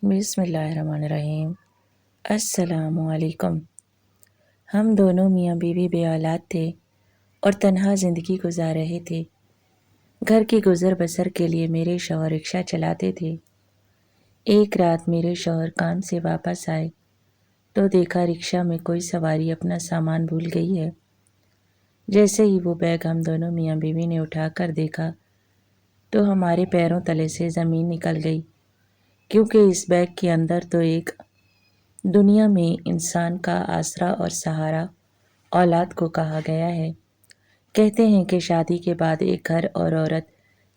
بسم اللہ الرحمن الرحیم۔ السلام علیکم۔ ہم دونوں میاں بیوی بے اولاد تھے اور تنہا زندگی گزار رہے تھے۔ گھر کی گزر بسر کے لیے میرے شوہر رکشہ چلاتے تھے۔ ایک رات میرے شوہر کام سے واپس آئے تو دیکھا رکشہ میں کوئی سواری اپنا سامان بھول گئی ہے۔ جیسے ہی وہ بیگ ہم دونوں میاں بیوی نے اٹھا کر دیکھا تو ہمارے پیروں تلے سے زمین نکل گئی، کیونکہ اس بیگ کے اندر تو ایک دنیا میں انسان کا آسرا اور سہارا اولاد کو کہا گیا ہے۔ کہتے ہیں کہ شادی کے بعد ایک گھر اور عورت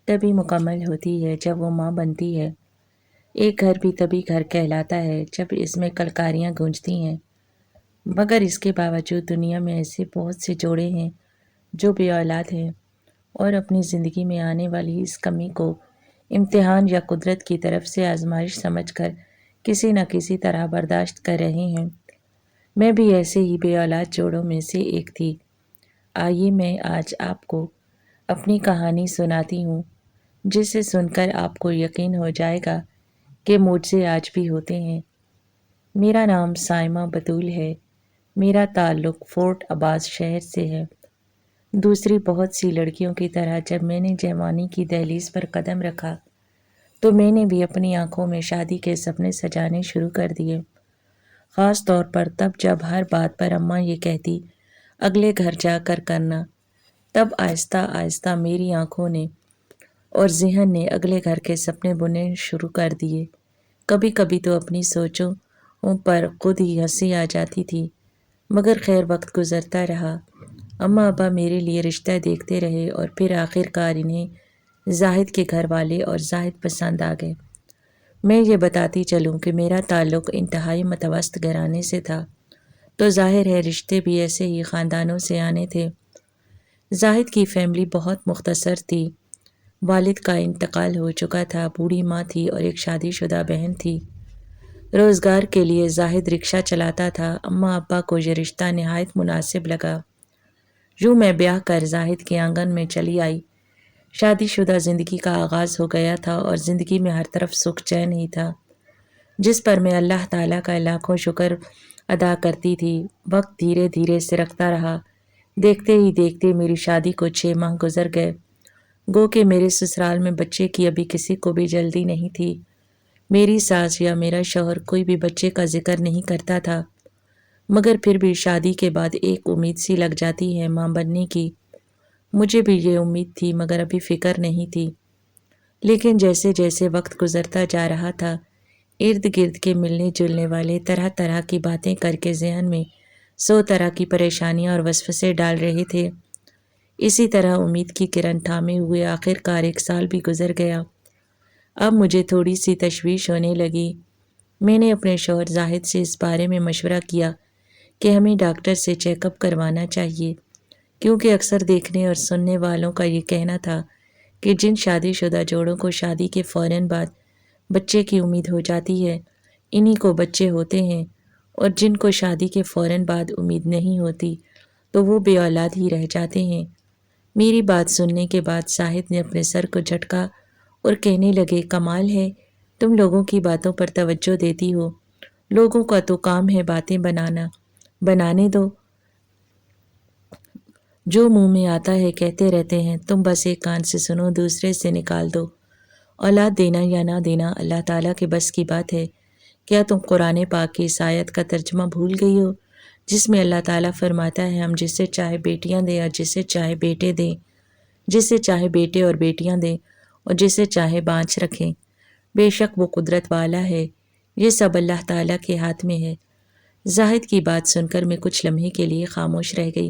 تبھی مکمل ہوتی ہے جب وہ ماں بنتی ہے۔ ایک گھر بھی تبھی گھر کہلاتا ہے جب اس میں کلکاریاں گونجتی ہیں۔ مگر اس کے باوجود دنیا میں ایسے بہت سے جوڑے ہیں جو بے اولاد ہیں اور اپنی زندگی میں آنے والی اس کمی کو امتحان یا قدرت کی طرف سے آزمائش سمجھ کر کسی نہ کسی طرح برداشت کر رہے ہیں۔ میں بھی ایسے ہی بے اولاد جوڑوں میں سے ایک تھی۔ آئیے میں آج آپ کو اپنی کہانی سناتی ہوں، جسے سن کر آپ کو یقین ہو جائے گا کہ معجزے آج بھی ہوتے ہیں۔ میرا نام سائمہ بطول ہے۔ میرا تعلق فورٹ عباس شہر سے ہے۔ دوسری بہت سی لڑکیوں کی طرح جب میں نے جوانی کی دہلیز پر قدم رکھا تو میں نے بھی اپنی آنکھوں میں شادی کے سپنے سجانے شروع کر دیے، خاص طور پر تب جب ہر بات پر اماں یہ کہتی اگلے گھر جا کر کرنا۔ تب آہستہ آہستہ میری آنکھوں نے اور ذہن نے اگلے گھر کے سپنے بننے شروع کر دیے۔ کبھی کبھی تو اپنی سوچوں پر خود ہی ہنسی آ جاتی تھی، مگر خیر وقت گزرتا رہا۔ اماں ابا میرے لیے رشتہ دیکھتے رہے اور پھر آخر کار انہیں زاہد کے گھر والے اور زاہد پسند آ گئے۔ میں یہ بتاتی چلوں کہ میرا تعلق انتہائی متوسط گھرانے سے تھا، تو ظاہر ہے رشتے بھی ایسے ہی خاندانوں سے آنے تھے۔ زاہد کی فیملی بہت مختصر تھی۔ والد کا انتقال ہو چکا تھا، بوڑھی ماں تھی اور ایک شادی شدہ بہن تھی۔ روزگار کے لیے زاہد رکشہ چلاتا تھا۔ اماں ابا کو یہ رشتہ نہایت مناسب لگا۔ یوں میں بیاہ کر زاہد کے آنگن میں چلی آئی۔ شادی شدہ زندگی کا آغاز ہو گیا تھا اور زندگی میں ہر طرف سکھ چین ہی تھا، جس پر میں اللہ تعالیٰ کا لاکھوں شکر ادا کرتی تھی۔ وقت دھیرے دھیرے سرکتا رہا۔ دیکھتے ہی دیکھتے میری شادی کو 6 ماہ گزر گئے۔ گو کہ میرے سسرال میں بچے کی ابھی کسی کو بھی جلدی نہیں تھی۔ میری ساس یا میرا شوہر کوئی بھی بچے کا ذکر نہیں کرتا تھا، مگر پھر بھی شادی کے بعد ایک امید سی لگ جاتی ہے ماں بننے کی۔ مجھے بھی یہ امید تھی، مگر ابھی فکر نہیں تھی۔ لیکن جیسے جیسے وقت گزرتا جا رہا تھا، ارد گرد کے ملنے جلنے والے طرح طرح کی باتیں کر کے ذہن میں 100 طرح کی پریشانیاں اور وسوسے ڈال رہے تھے۔ اسی طرح امید کی کرن تھامے ہوئے آخر کار 1 سال بھی گزر گیا۔ اب مجھے تھوڑی سی تشویش ہونے لگی۔ میں نے اپنے شوہر زاہد سے اس بارے میں مشورہ کیا کہ ہمیں ڈاکٹر سے چیک اپ کروانا چاہیے، کیونکہ اکثر دیکھنے اور سننے والوں کا یہ کہنا تھا کہ جن شادی شدہ جوڑوں کو شادی کے فوراً بعد بچے کی امید ہو جاتی ہے، انہی کو بچے ہوتے ہیں، اور جن کو شادی کے فوراً بعد امید نہیں ہوتی تو وہ بے اولاد ہی رہ جاتے ہیں۔ میری بات سننے کے بعد زاہد نے اپنے سر کو جھٹکا اور کہنے لگے، کمال ہے، تم لوگوں کی باتوں پر توجہ دیتی ہو۔ لوگوں کا تو کام ہے باتیں بنانا، بنانے دو، جو منہ میں آتا ہے کہتے رہتے ہیں، تم بس ایک کان سے سنو دوسرے سے نکال دو۔ اولاد دینا یا نہ دینا اللہ تعالیٰ کے بس کی بات ہے۔ کیا تم قرآن پاک کی اس آیت کا ترجمہ بھول گئی ہو، جس میں اللہ تعالیٰ فرماتا ہے ہم جسے چاہے بیٹیاں دیں اور جسے چاہے بیٹے دیں، جسے چاہے بیٹے اور بیٹیاں دیں اور جسے چاہے بانجھ رکھیں، بے شک وہ قدرت والا ہے، یہ سب اللہ تعالیٰ کے ہاتھ میں ہے۔ زاہد کی بات سن کر میں کچھ لمحے کے لیے خاموش رہ گئی۔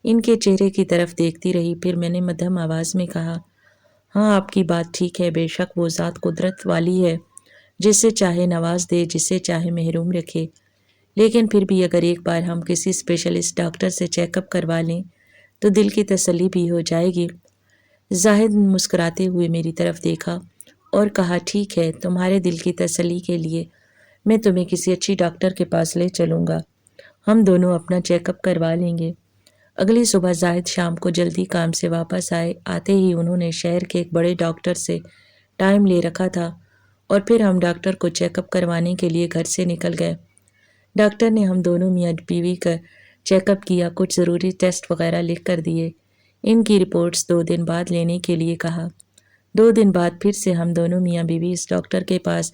ان کے چہرے کی طرف دیکھتی رہی، پھر میں نے مدھم آواز میں کہا، ہاں آپ کی بات ٹھیک ہے، بے شک وہ ذات قدرت والی ہے، جسے چاہے نواز دے، جسے چاہے محروم رکھے، لیکن پھر بھی اگر ایک بار ہم کسی اسپیشلسٹ ڈاکٹر سے چیک اپ کروا لیں تو دل کی تسلی بھی ہو جائے گی۔ زاہد مسکراتے ہوئے میری طرف دیکھا اور کہا، ٹھیک ہے، تمہارے دل کی تسلی کے لیے میں تمہیں کسی اچھی ڈاکٹر کے پاس لے چلوں گا، ہم دونوں اپنا چیک اپ کروا لیں گے۔ اگلی صبح زاہد شام کو جلدی کام سے واپس آئے۔ آتے ہی انہوں نے شہر کے ایک بڑے ڈاکٹر سے ٹائم لے رکھا تھا اور پھر ہم ڈاکٹر کو چیک اپ کروانے کے لیے گھر سے نکل گئے۔ ڈاکٹر نے ہم دونوں میاں بیوی کا چیک اپ کیا، کچھ ضروری ٹیسٹ وغیرہ لکھ کر دیے۔ ان کی رپورٹس 2 دن بعد لینے کے لیے کہا۔ 2 دن بعد پھر سے ہم دونوں میاں بیوی اس ڈاکٹر کے پاس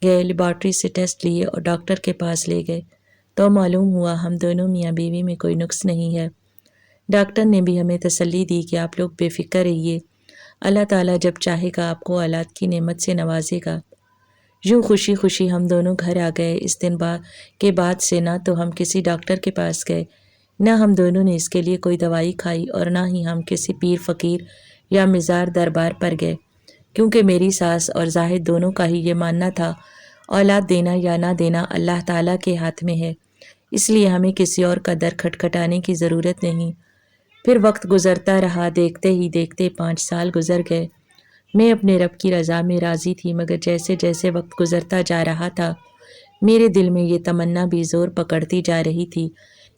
گئے، لیبارٹری سے ٹیسٹ لیے اور ڈاکٹر کے پاس لے گئے تو معلوم ہوا ہم دونوں میاں بیوی میں کوئی نقص نہیں ہے۔ ڈاکٹر نے بھی ہمیں تسلی دی کہ آپ لوگ بے فکر رہیے، اللہ تعالیٰ جب چاہے گا آپ کو اولاد کی نعمت سے نوازے گا۔ یوں خوشی خوشی ہم دونوں گھر آ گئے۔ اس دن کے بعد سے نہ تو ہم کسی ڈاکٹر کے پاس گئے، نہ ہم دونوں نے اس کے لیے کوئی دوائی کھائی، اور نہ ہی ہم کسی پیر فقیر یا مزار دربار پر گئے، کیونکہ میری ساس اور زاہد دونوں کا ہی یہ ماننا تھا اولاد دینا یا نہ دینا اللہ تعالیٰ کے ہاتھ میں ہے، اس لیے ہمیں کسی اور کا در کھٹکھٹانے کی ضرورت نہیں۔ پھر وقت گزرتا رہا، دیکھتے ہی دیکھتے 5 سال گزر گئے۔ میں اپنے رب کی رضا میں راضی تھی، مگر جیسے جیسے وقت گزرتا جا رہا تھا میرے دل میں یہ تمنا بھی زور پکڑتی جا رہی تھی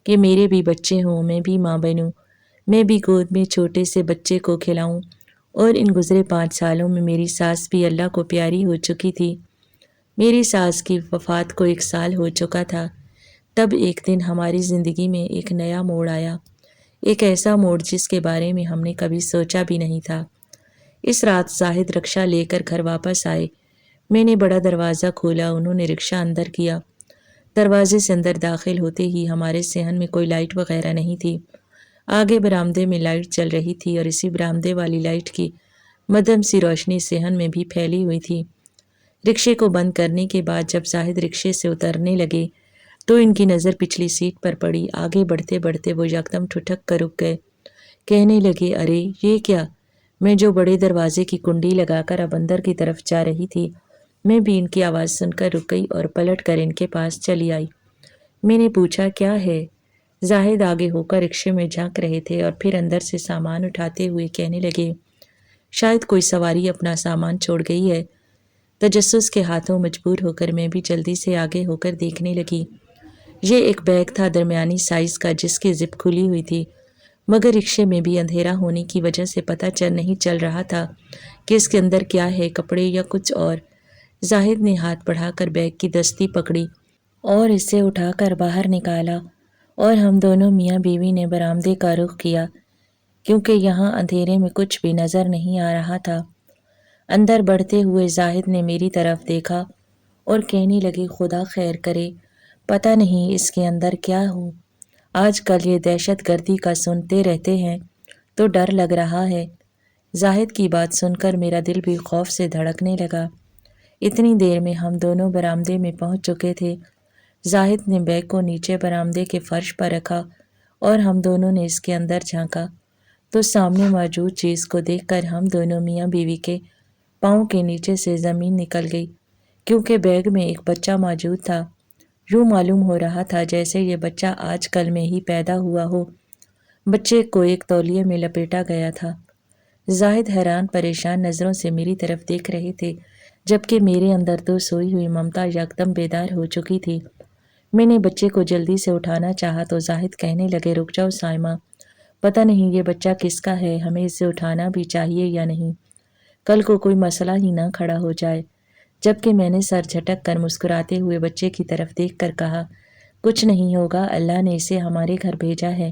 کہ میرے بھی بچے ہوں، میں بھی ماں بنوں، میں بھی گود میں چھوٹے سے بچے کو کھلاؤں۔ اور ان گزرے 5 سالوں میں میری ساس بھی اللہ کو پیاری ہو چکی تھی۔ میری ساس کی وفات کو 1 سال ہو چکا تھا۔ تب ایک دن ہماری زندگی میں ایک نیا موڑ آیا، ایک ایسا موڑ جس کے بارے میں ہم نے کبھی سوچا بھی نہیں تھا۔ اس رات زاہد رکشہ لے کر گھر واپس آئے۔ میں نے بڑا دروازہ کھولا، انہوں نے رکشہ اندر کیا۔ دروازے سے اندر داخل ہوتے ہی ہمارے صحن میں کوئی لائٹ وغیرہ نہیں تھی۔ آگے برآمدے میں لائٹ چل رہی تھی اور اسی برآمدے والی لائٹ کی مدھم سی روشنی صحن میں بھی پھیلی ہوئی تھی۔ رکشے کو بند کرنے کے بعد جب زاہد رکشے سے اترنے لگے تو ان کی نظر پچھلی سیٹ پر پڑی۔ آگے بڑھتے بڑھتے وہ یکدم ٹھٹک کر رک گئے، کہنے لگے، ارے یہ کیا؟ میں جو بڑے دروازے کی کنڈی لگا کر اب اندر کی طرف جا رہی تھی، میں بھی ان کی آواز سن کر رک گئی اور پلٹ کر ان کے پاس چلی آئی۔ میں نے پوچھا، کیا ہے؟ زاہد آگے ہو کر رکشے میں جھانک رہے تھے اور پھر اندر سے سامان اٹھاتے ہوئے کہنے لگے، شاید کوئی سواری اپنا سامان چھوڑ گئی ہے۔ تجسس کے ہاتھوں مجبور ہو کر میں بھی جلدی سے آگے ہو کر دیکھنے لگی۔ یہ ایک بیگ تھا درمیانی سائز کا جس کی زپ کھلی ہوئی تھی، مگر رکشے میں بھی اندھیرا ہونے کی وجہ سے پتہ نہیں چل رہا تھا کہ اس کے اندر کیا ہے، کپڑے یا کچھ اور۔ زاہد نے ہاتھ بڑھا کر بیگ کی دستی پکڑی اور اسے اٹھا کر باہر نکالا، اور ہم دونوں میاں بیوی نے برآمدے کا رخ کیا، کیونکہ یہاں اندھیرے میں کچھ بھی نظر نہیں آ رہا تھا۔ اندر بڑھتے ہوئے زاہد نے میری طرف دیکھا اور کہنے لگے، خدا خیر کرے، پتہ نہیں اس کے اندر کیا ہو۔ آج کل یہ دہشت گردی کا سنتے رہتے ہیں تو ڈر لگ رہا ہے۔ زاہد کی بات سن کر میرا دل بھی خوف سے دھڑکنے لگا۔ اتنی دیر میں ہم دونوں برآمدے میں پہنچ چکے تھے۔ زاہد نے بیگ کو نیچے برآمدے کے فرش پر رکھا اور ہم دونوں نے اس کے اندر جھانکا تو سامنے موجود چیز کو دیکھ کر ہم دونوں میاں بیوی کے پاؤں کے نیچے سے زمین نکل گئی، کیونکہ بیگ میں ایک بچہ موجود تھا۔ یوں معلوم ہو رہا تھا جیسے یہ بچہ آج کل میں ہی پیدا ہوا ہو۔ بچے کو ایک تولیے میں لپیٹا گیا تھا۔ زاہد حیران پریشان نظروں سے میری طرف دیکھ رہے تھے، جبکہ میرے اندر تو سوئی ہوئی ممتا یکدم بیدار ہو چکی تھی۔ میں نے بچے کو جلدی سے اٹھانا چاہا تو زاہد کہنے لگے، رک جاؤ سائمہ، پتہ نہیں یہ بچہ کس کا ہے، ہمیں اسے اٹھانا بھی چاہیے یا نہیں، کل کو کوئی مسئلہ ہی نہ کھڑا ہو جائے۔ جبکہ میں نے سر جھٹک کر مسکراتے ہوئے بچے کی طرف دیکھ کر کہا، کچھ نہیں ہوگا، اللہ نے اسے ہمارے گھر بھیجا ہے۔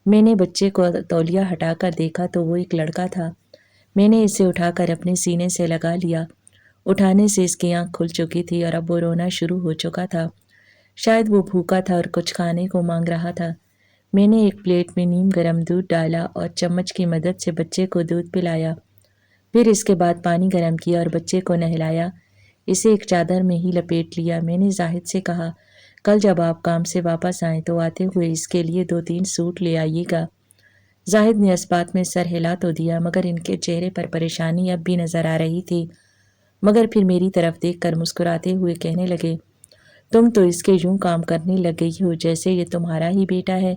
میں نے بچے کو تولیہ ہٹا کر دیکھا تو وہ ایک لڑکا تھا۔ میں نے اسے اٹھا کر اپنے سینے سے لگا لیا۔ اٹھانے سے اس کی آنکھ کھل چکی تھی اور اب وہ رونا شروع ہو چکا تھا۔ شاید وہ بھوکا تھا اور کچھ کھانے کو مانگ رہا تھا۔ میں نے ایک پلیٹ میں نیم گرم دودھ ڈالا اور چمچ کی مدد سے بچے کو دودھ پلایا۔ پھر اس کے بعد پانی گرم کیا اور بچے کو نہلایا، اسے ایک چادر میں ہی لپیٹ لیا۔ میں نے زاہد سے کہا، کل جب آپ کام سے واپس آئیں تو آتے ہوئے اس کے لیے 2-3 سوٹ لے آئیے گا۔ زاہد نے اس بات میں سر ہلا تو دیا، مگر ان کے چہرے پر پریشانی اب بھی نظر آ رہی تھی۔ مگر پھر میری طرف دیکھ کر مسکراتے ہوئے کہنے لگے، تم تو اس کے یوں کام کرنے لگ گئی ہو جیسے یہ تمہارا ہی بیٹا ہے۔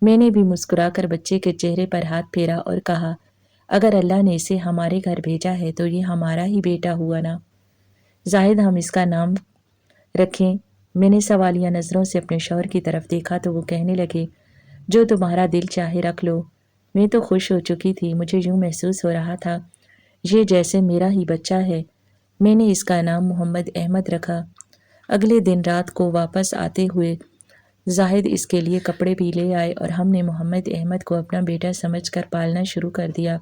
میں نے بھی مسکرا کر بچے کے چہرے پر ہاتھ پھیرا اور کہا، اگر اللہ نے اسے ہمارے گھر بھیجا ہے تو یہ ہمارا ہی بیٹا ہوا نا۔ زاہد، ہم اس کا نام رکھیں؟ میں نے سوالیہ نظروں سے اپنے شوہر کی طرف دیکھا تو وہ کہنے لگے، جو تمہارا دل چاہے رکھ لو۔ میں تو خوش ہو چکی تھی، مجھے یوں محسوس ہو رہا تھا یہ جیسے میرا ہی بچہ ہے۔ میں نے اس کا نام محمد احمد رکھا۔ اگلے دن رات کو واپس آتے ہوئے زاہد اس کے لیے کپڑے بھی لے آئے اور ہم نے محمد احمد کو اپنا بیٹا سمجھ کر پالنا شروع کر دیا۔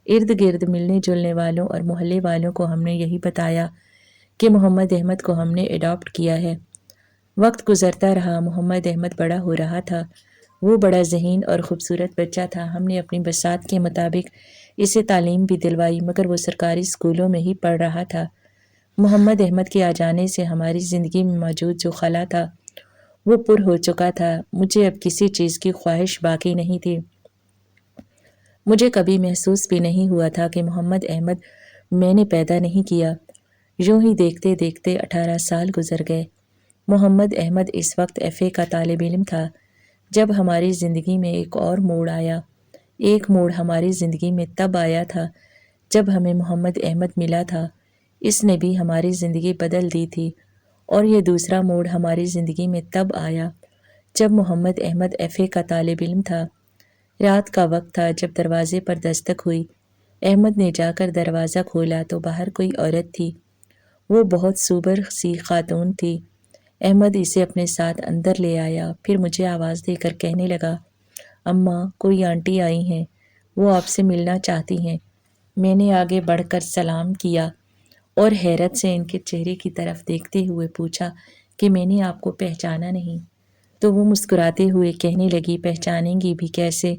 ارد گرد ملنے جلنے والوں اور محلے والوں کو ہم نے یہی بتایا کہ محمد احمد کو ہم نے اڈاپٹ کیا ہے۔ وقت گزرتا رہا، محمد احمد بڑا ہو رہا تھا۔ وہ بڑا ذہین اور خوبصورت بچہ تھا۔ ہم نے اپنی بساط کے مطابق اسے تعلیم بھی دلوائی، مگر وہ سرکاری اسکولوں میں ہی پڑھ رہا تھا۔ محمد احمد کے آ جانے سے ہماری زندگی میں موجود جو خلا تھا وہ پر ہو چکا تھا۔ مجھے اب کسی چیز کی خواہش باقی نہیں تھی۔ مجھے کبھی محسوس بھی نہیں ہوا تھا کہ محمد احمد میں نے پیدا نہیں کیا۔ یوں ہی دیکھتے دیکھتے 18 سال گزر گئے۔ محمد احمد اس وقت FA کا طالب علم تھا جب ہماری زندگی میں ایک اور موڑ آیا۔ ایک موڑ ہماری زندگی میں تب آیا تھا جب ہمیں محمد احمد ملا تھا۔ اس نے بھی ہماری زندگی بدل دی تھی۔ اور یہ دوسرا موڑ ہماری زندگی میں تب آیا جب محمد احمد FA کا طالب علم تھا۔ رات کا وقت تھا جب دروازے پر دستک ہوئی۔ احمد نے جا کر دروازہ کھولا تو باہر کوئی عورت تھی۔ وہ بہت سوبر سی خاتون تھی۔ احمد اسے اپنے ساتھ اندر لے آیا، پھر مجھے آواز دے کر کہنے لگا، اماں، کوئی آنٹی آئی ہیں، وہ آپ سے ملنا چاہتی ہیں۔ میں نے آگے بڑھ کر سلام کیا اور حیرت سے ان کے چہرے کی طرف دیکھتے ہوئے پوچھا کہ میں نے آپ کو پہچانا نہیں۔ تو وہ مسکراتے ہوئے کہنے لگی، پہچانیں گی بھی کیسے،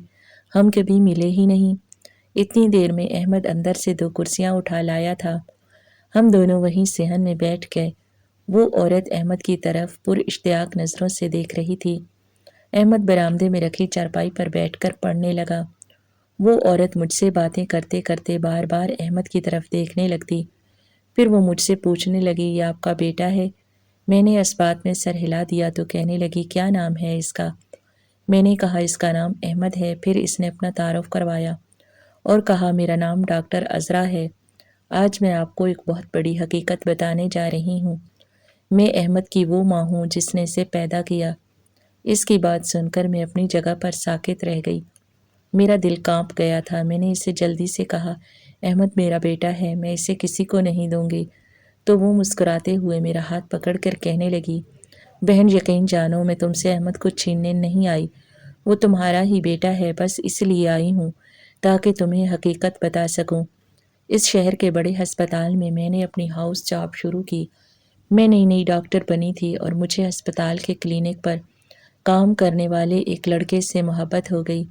ہم کبھی ملے ہی نہیں۔ اتنی دیر میں احمد اندر سے 2 کرسیاں اٹھا لایا تھا۔ ہم دونوں وہیں صحن میں بیٹھ گئے۔ وہ عورت احمد کی طرف پر اشتیاق نظروں سے دیکھ رہی تھی۔ احمد برآمدے میں رکھی چارپائی پر بیٹھ کر پڑھنے لگا۔ وہ عورت مجھ سے باتیں کرتے کرتے بار بار احمد کی طرف دیکھنے لگتی۔ پھر وہ مجھ سے پوچھنے لگی، یہ آپ کا بیٹا ہے؟ میں نے اس بات میں سر ہلا دیا تو کہنے لگی، کیا نام ہے اس کا؟ میں نے کہا، اس کا نام احمد ہے۔ پھر اس نے اپنا تعارف کروایا اور کہا، میرا نام ڈاکٹر عذرا ہے۔ آج میں آپ کو ایک بہت بڑی حقیقت بتانے جا رہی ہوں۔ میں احمد کی وہ ماں ہوں جس نے اسے پیدا کیا۔ اس کی بات سن کر میں اپنی جگہ پر ساکت رہ گئی۔ میرا دل کانپ گیا تھا۔ میں نے اسے جلدی سے کہا، احمد میرا بیٹا ہے، میں اسے کسی کو نہیں دوں گی۔ تو وہ مسکراتے ہوئے میرا ہاتھ پکڑ کر کہنے لگی، بہن یقین جانو، میں تم سے احمد کو چھیننے نہیں آئی۔ وہ تمہارا ہی بیٹا ہے، بس اس لیے آئی ہوں تاکہ تمہیں حقیقت بتا سکوں۔ اس شہر کے بڑے ہسپتال میں نے اپنی ہاؤس جاب شروع کی۔ میں نئی نئی ڈاکٹر بنی تھی اور مجھے ہسپتال کے کلینک پر کام کرنے والے ایک لڑکے سے محبت ہو گئی۔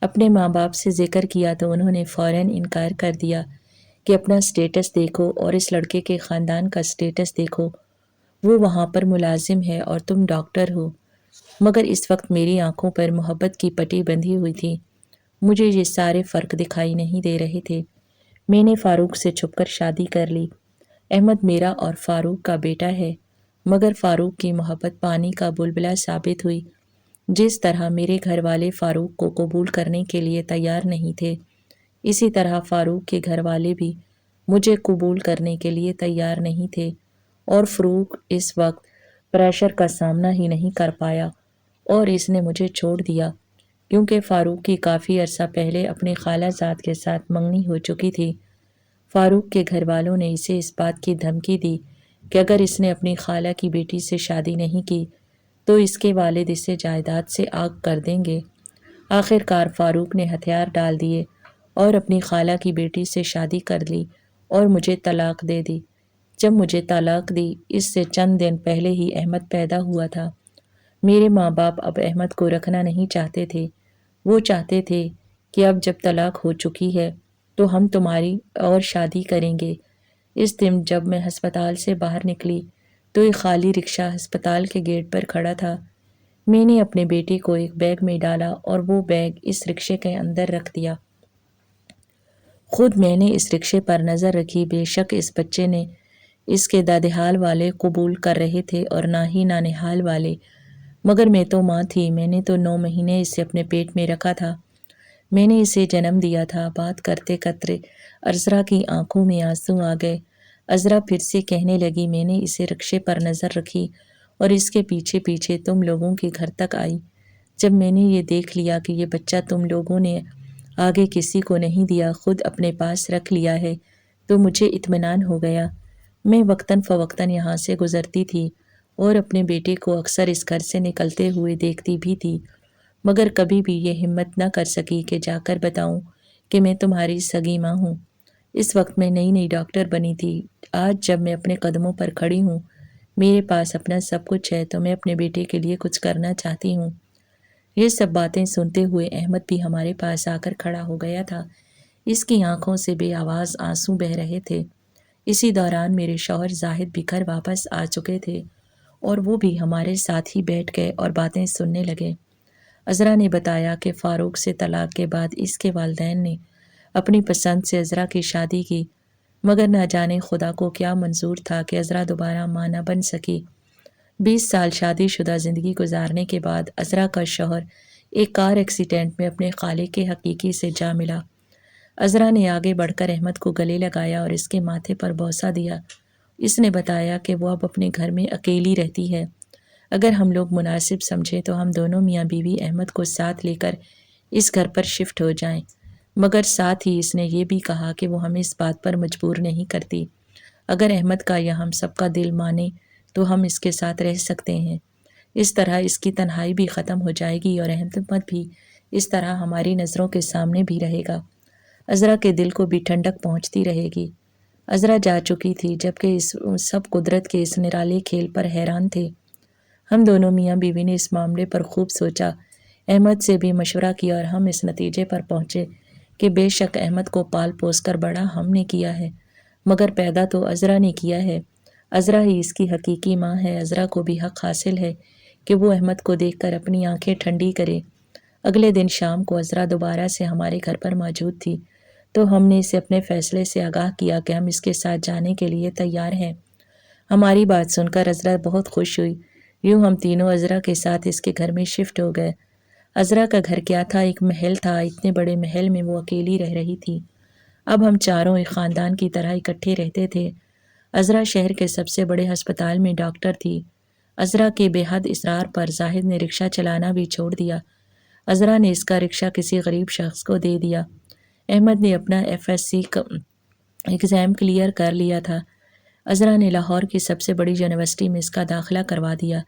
اپنے ماں باپ سے ذکر کیا تو انہوں نے فوراً انکار کر دیا کہ اپنا سٹیٹس دیکھو اور اس لڑکے کے خاندان کا سٹیٹس دیکھو، وہ وہاں پر ملازم ہے اور تم ڈاکٹر ہو۔ مگر اس وقت میری آنکھوں پر محبت کی پٹی بندھی ہوئی تھی۔ مجھے یہ سارے فرق دکھائی نہیں دے رہے تھے۔ میں نے فاروق سے چھپ کر شادی کر لی۔ احمد میرا اور فاروق کا بیٹا ہے، مگر فاروق کی محبت پانی کا بلبلہ ثابت ہوئی۔ جس طرح میرے گھر والے فاروق کو قبول کرنے کے لیے تیار نہیں تھے، اسی طرح فاروق کے گھر والے بھی مجھے قبول کرنے کے لیے تیار نہیں تھے، اور فاروق اس وقت پریشر کا سامنا ہی نہیں کر پایا اور اس نے مجھے چھوڑ دیا، کیونکہ فاروق کی کافی عرصہ پہلے اپنے خالہ زاد کے ساتھ منگنی ہو چکی تھی۔ فاروق کے گھر والوں نے اسے اس بات کی دھمکی دی کہ اگر اس نے اپنی خالہ کی بیٹی سے شادی نہیں کی تو اس کے والد اسے جائیداد سے آگ کر دیں گے۔ آخر کار فاروق نے ہتھیار ڈال دیے اور اپنی خالہ کی بیٹی سے شادی کر لی اور مجھے طلاق دے دی۔ جب مجھے طلاق دی، اس سے چند دن پہلے ہی احمد پیدا ہوا تھا۔ میرے ماں باپ اب احمد کو رکھنا نہیں چاہتے تھے۔ وہ چاہتے تھے کہ اب جب طلاق ہو چکی ہے تو ہم تمہاری اور شادی کریں گے۔ اس دن جب میں ہسپتال سے باہر نکلی تو ایک خالی رکشہ ہسپتال کے گیٹ پر کھڑا تھا۔ میں نے اپنے بیٹے کو ایک بیگ میں ڈالا اور وہ بیگ اس رکشے کے اندر رکھ دیا۔ خود میں نے اس رکشے پر نظر رکھی۔ بے شک اس بچے نے اس کے دادحال والے قبول کر رہے تھے اور نہ ہی نانحال والے، مگر میں تو ماں تھی۔ میں نے تو 9 مہینے اسے اپنے پیٹ میں رکھا تھا۔ میں نے اسے جنم دیا تھا۔ بات کرتے کرتے عذرا کی آنکھوں میں آنسو آ گئے۔ عذرا پھر سے کہنے لگی، میں نے اسے رکشے پر نظر رکھی اور اس کے پیچھے پیچھے تم لوگوں کے گھر تک آئی۔ جب میں نے یہ دیکھ لیا کہ یہ بچہ تم لوگوں نے آگے کسی کو نہیں دیا، خود اپنے پاس رکھ لیا ہے، تو مجھے اطمینان ہو گیا۔ میں وقتاً فوقتاً یہاں سے گزرتی تھی اور اپنے بیٹے کو اکثر اس گھر سے نکلتے ہوئے دیکھتی بھی تھی، مگر کبھی بھی یہ ہمت نہ کر سکی کہ جا کر بتاؤں کہ میں تمہاری سگی ماں ہوں۔ اس وقت میں نئی نئی ڈاکٹر بنی تھی۔ آج جب میں اپنے قدموں پر کھڑی ہوں، میرے پاس اپنا سب کچھ ہے، تو میں اپنے بیٹے کے لیے کچھ کرنا چاہتی ہوں۔ یہ سب باتیں سنتے ہوئے احمد بھی ہمارے پاس آ کر کھڑا ہو گیا تھا۔ اس کی آنکھوں سے بے آواز آنسو بہہ رہے تھے۔ اسی دوران میرے شوہر زاہد بھی گھر واپس آ چکے تھے اور وہ بھی ہمارے ساتھ ہی بیٹھ گئے اور باتیں سننے لگے۔ عذرا نے بتایا کہ فاروق سے طلاق کے بعد اس کے والدین نے اپنی پسند سے عذرا کی شادی کی، مگر نہ جانے خدا کو کیا منظور تھا کہ عذرا دوبارہ ماں نہ بن سکی۔ 20 سال شادی شدہ زندگی گزارنے کے بعد عذرا کا شوہر ایک کار ایکسیڈنٹ میں اپنے خالق کے حقیقی سے جا ملا۔ عذرا نے آگے بڑھ کر احمد کو گلے لگایا اور اس کے ماتھے پر بوسہ دیا۔ اس نے بتایا کہ وہ اب اپنے گھر میں اکیلی رہتی ہے۔ اگر ہم لوگ مناسب سمجھیں تو ہم دونوں میاں بیوی احمد کو ساتھ لے کر اس گھر پر شفٹ ہو جائیں، مگر ساتھ ہی اس نے یہ بھی کہا کہ وہ ہمیں اس بات پر مجبور نہیں کرتی۔ اگر احمد کا یا ہم سب کا دل مانے تو ہم اس کے ساتھ رہ سکتے ہیں۔ اس طرح اس کی تنہائی بھی ختم ہو جائے گی اور احمد بھی اس طرح ہماری نظروں کے سامنے بھی رہے گا۔ عذرا کے دل کو بھی ٹھنڈک پہنچتی رہے گی۔ عذرا جا چکی تھی جبکہ اس سب قدرت کے اس نرالے کھیل پر حیران تھے۔ ہم دونوں میاں بیوی نے اس معاملے پر خوب سوچا، احمد سے بھی مشورہ کیا اور ہم اس نتیجے پر پہنچے کہ بے شک احمد کو پال پوس کر بڑا ہم نے کیا ہے، مگر پیدا تو عذرا نے کیا ہے۔ عذرا ہی اس کی حقیقی ماں ہے۔ عذرا کو بھی حق حاصل ہے کہ وہ احمد کو دیکھ کر اپنی آنکھیں ٹھنڈی کرے۔ اگلے دن شام کو عذرا دوبارہ سے ہمارے گھر پر موجود تھی، تو ہم نے اسے اپنے فیصلے سے آگاہ کیا کہ ہم اس کے ساتھ جانے کے لیے تیار ہیں۔ ہماری بات سن کر عذرا بہت خوش ہوئی۔ یوں ہم تینوں عذرا کے ساتھ اس کے گھر میں شفٹ ہو گئے۔ عذرا کا گھر کیا تھا، ایک محل تھا۔ اتنے بڑے محل میں وہ اکیلی رہ رہی تھی۔ اب ہم چاروں ایک خاندان کی طرح اکٹھے رہتے تھے۔ عذرا شہر کے سب سے بڑے ہسپتال میں ڈاکٹر تھی۔ عذرا کے بے حد اصرار پر زاہد نے رکشہ چلانا بھی چھوڑ دیا۔ عذرا نے اس کا رکشہ کسی غریب شخص کو دے دیا۔ احمد نے اپنا FSC ایگزام کلیئر کر لیا تھا۔ عذرا نے لاہور کی سب سے بڑی یونیورسٹی میں اس کا داخلہ کروا دیا۔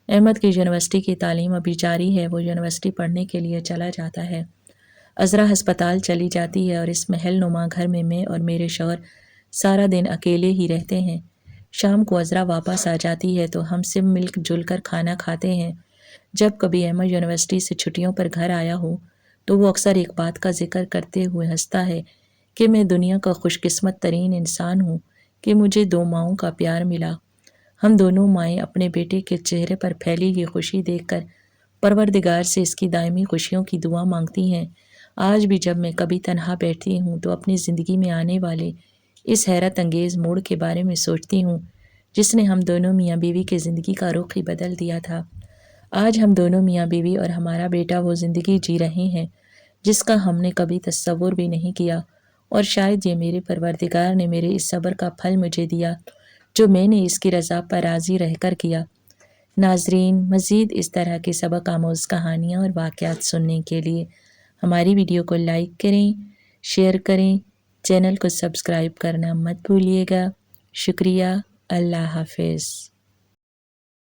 احمد کی یونیورسٹی کی تعلیم ابھی جاری ہے، وہ یونیورسٹی پڑھنے کے لیے چلا جاتا ہے۔ عذرا ہسپتال چلی جاتی ہے اور اس محل نما گھر میں اور میرے شوہر سارا دن اکیلے ہی رہتے ہیں۔ شام کو عذرا واپس آ جاتی ہے تو ہم سب مل جل کر کھانا کھاتے ہیں۔ جب کبھی احمد یونیورسٹی سے چھٹیوں پر گھر آیا ہو تو وہ اکثر ایک بات کا ذکر کرتے ہوئے ہنستا ہے کہ میں دنیا کا خوش قسمت ترین انسان ہوں کہ مجھے 2 ماؤں کا پیار ملا۔ ہم دونوں مائیں اپنے بیٹے کے چہرے پر پھیلی یہ خوشی دیکھ کر پروردگار سے اس کی دائمی خوشیوں کی دعا مانگتی ہیں۔ آج بھی جب میں کبھی تنہا بیٹھتی ہوں تو اپنی زندگی میں آنے والے اس حیرت انگیز موڑ کے بارے میں سوچتی ہوں جس نے ہم دونوں میاں بیوی کی زندگی کا رخ ہی بدل دیا تھا۔ آج ہم دونوں میاں بیوی اور ہمارا بیٹا وہ زندگی جی رہے ہیں جس کا ہم نے کبھی تصور بھی نہیں کیا، اور شاید یہ میرے پروردگار نے میرے اس صبر کا پھل مجھے دیا جو میں نے اس کی رضا پر راضی رہ کر کیا۔ ناظرین، مزید اس طرح کی سبق آموز کہانیاں اور واقعات سننے کے لیے ہماری ویڈیو کو لائک کریں، شیئر کریں، چینل کو سبسکرائب کرنا مت بھولیے گا۔ شکریہ۔ اللہ حافظ۔